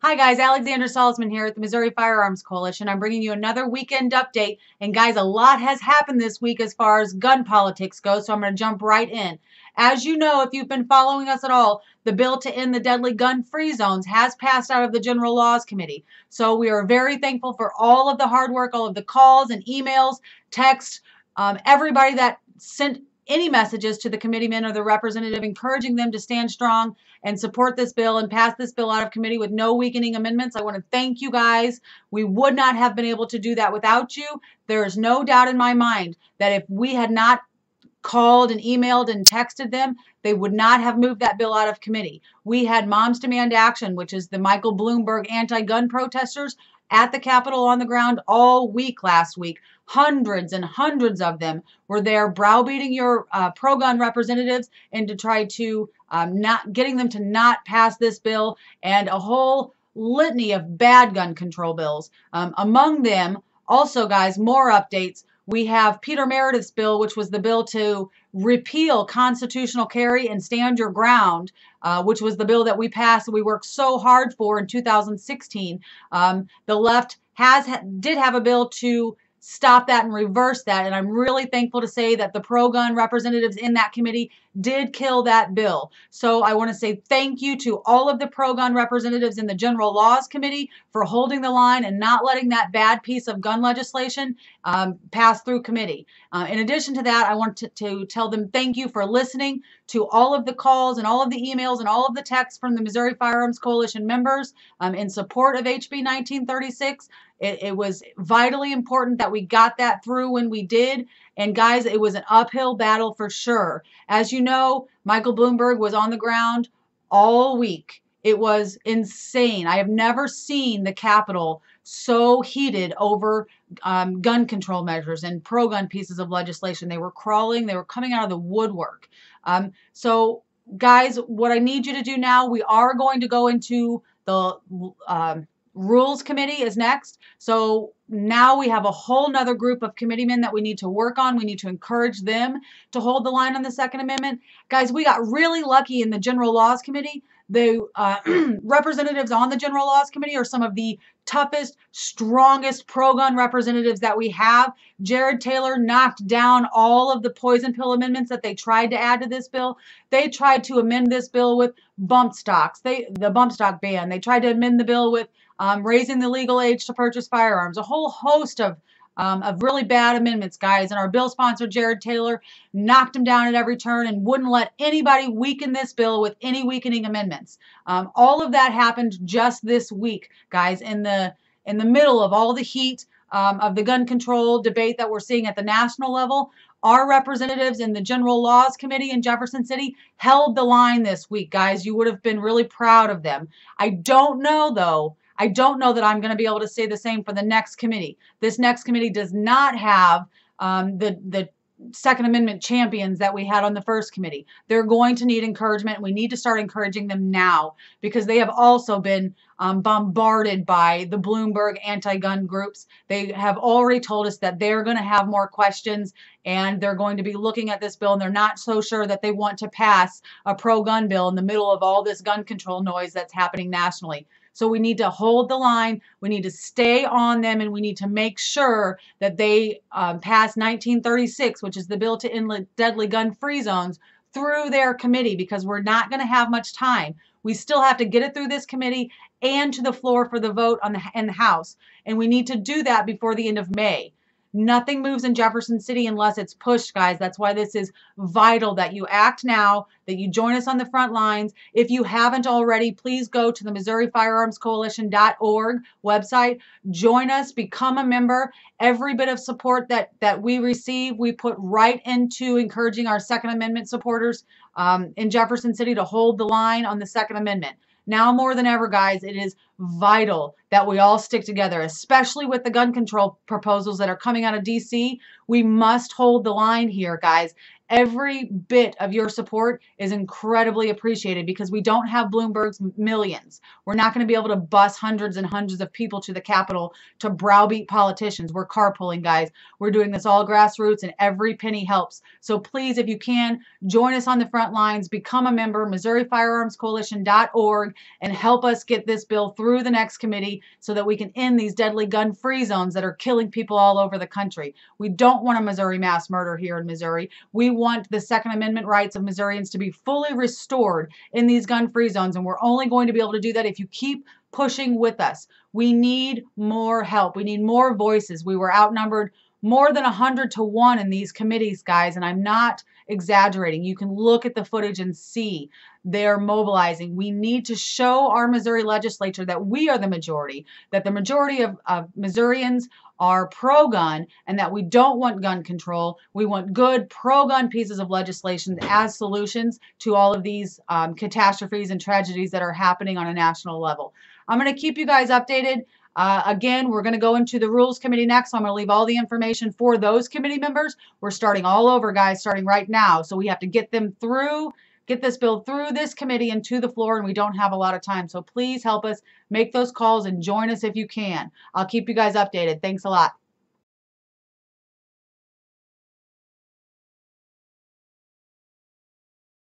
Hi guys, Alexandra Salzman here at the Missouri Firearms Coalition. I'm bringing you another weekend update. And guys, a lot has happened this week as far as gun politics goes, so I'm going to jump right in. As you know, if you've been following us at all, the bill to end the deadly gun-free zones has passed out of the General Laws Committee. So we are very thankful for all of the hard work, all of the calls and emails, texts, everybody that sent any messages to the committeeman or the representative encouraging them to stand strong and support this bill and pass this bill out of committee with no weakening amendments. I want to thank you guys. We would not have been able to do that without you. There is no doubt in my mind that if we had not called and emailed and texted them, they would not have moved that bill out of committee. We had Moms Demand Action, which is the Michael Bloomberg anti-gun protesters, at the Capitol on the ground all week last week. Hundreds and hundreds of them were there browbeating your pro-gun representatives and to try to not getting them to not pass this bill, and a whole litany of bad gun control bills. Among them, also, guys, more updates. We have Peter Meredith's bill, which was the bill to repeal constitutional carry and stand your ground, which was the bill that we passed and we worked so hard for in 2016. The left did have a bill to stop that and reverse that, and I'm really thankful to say that the pro-gun representatives in that committee did kill that bill. So I want to say thank you to all of the pro-gun representatives in the General Laws Committee for holding the line and not letting that bad piece of gun legislation pass through committee. In addition to that, I want to tell them thank you for listening to all of the calls and all of the emails and all of the texts from the Missouri Firearms Coalition members in support of HB 1936. It was vitally important that we got that through when we did. And guys, it was an uphill battle for sure. As you know, Michael Bloomberg was on the ground all week. It was insane. I have never seen the Capitol so heated over gun control measures and pro-gun pieces of legislation. They were crawling. They were coming out of the woodwork. So guys, what I need you to do now, we are going to go into the Rules Committee is next. So now we have a whole nother group of committeemen that we need to work on. We need to encourage them to hold the line on the Second Amendment. Guys, we got really lucky in the General Laws Committee. The representatives on the General Laws Committee are some of the toughest, strongest pro-gun representatives that we have. Jared Taylor knocked down all of the poison pill amendments that they tried to add to this bill. They tried to amend this bill with bump stocks, the bump stock ban. They tried to amend the bill with raising the legal age to purchase firearms, a whole host of really bad amendments, guys. And our bill sponsor, Jared Taylor, knocked him down at every turn and wouldn't let anybody weaken this bill with any weakening amendments. All of that happened just this week, guys, in the middle of all the heat of the gun control debate that we're seeing at the national level. Our representatives in the General Laws Committee in Jefferson City held the line this week, guys. You would have been really proud of them. I don't know, though. I don't know that I'm going to be able to say the same for the next committee. This next committee does not have the Second Amendment champions that we had on the first committee. They're going to need encouragement. We need to start encouraging them now because they have also been bombarded by the Bloomberg anti-gun groups. They have already told us that they're going to have more questions and they're going to be looking at this bill, and they're not so sure that they want to pass a pro-gun bill in the middle of all this gun control noise that's happening nationally. So we need to hold the line, we need to stay on them, and we need to make sure that they pass 1936, which is the bill to end deadly gun-free zones, through their committee, because we're not going to have much time. We still have to get it through this committee and to the floor for the vote in the House, and we need to do that before the end of May. Nothing moves in Jefferson City unless it's pushed, guys. That's why this is vital that you act now, that you join us on the front lines. If you haven't already, please go to the MissouriFirearmsCoalition.org website. Join us, become a member. Every bit of support that we receive, we put right into encouraging our Second Amendment supporters in Jefferson City to hold the line on the Second Amendment. Now more than ever, guys, it is vital that we all stick together, especially with the gun control proposals that are coming out of D.C. We must hold the line here, guys. Every bit of your support is incredibly appreciated because we don't have Bloomberg's millions. We're not going to be able to bus hundreds and hundreds of people to the Capitol to browbeat politicians. We're carpooling, guys. We're doing this all grassroots, and every penny helps. So please, if you can, join us on the front lines, become a member, MissouriFirearmsCoalition.org, and help us get this bill through the next committee so that we can end these deadly gun-free zones that are killing people all over the country. We don't want a Missouri mass murder here in Missouri. We want the Second Amendment rights of Missourians to be fully restored in these gun-free zones, and we're only going to be able to do that if you keep pushing with us. We need more help. We need more voices. We were outnumbered more than 100-1 in these committees, guys, and I'm not exaggerating. You can look at the footage and see they're mobilizing. We need to show our Missouri legislature that we are the majority, that the majority of Missourians are pro-gun, and that we don't want gun control. We want good pro-gun pieces of legislation as solutions to all of these catastrophes and tragedies that are happening on a national level. I'm going to keep you guys updated. Again, we're going to go into the Rules Committee next, so I'm going to leave all the information for those committee members. We're starting all over, guys, starting right now. So we have to get them through, get this bill through this committee and to the floor, and we don't have a lot of time. So please help us make those calls and join us if you can. I'll keep you guys updated. Thanks a lot.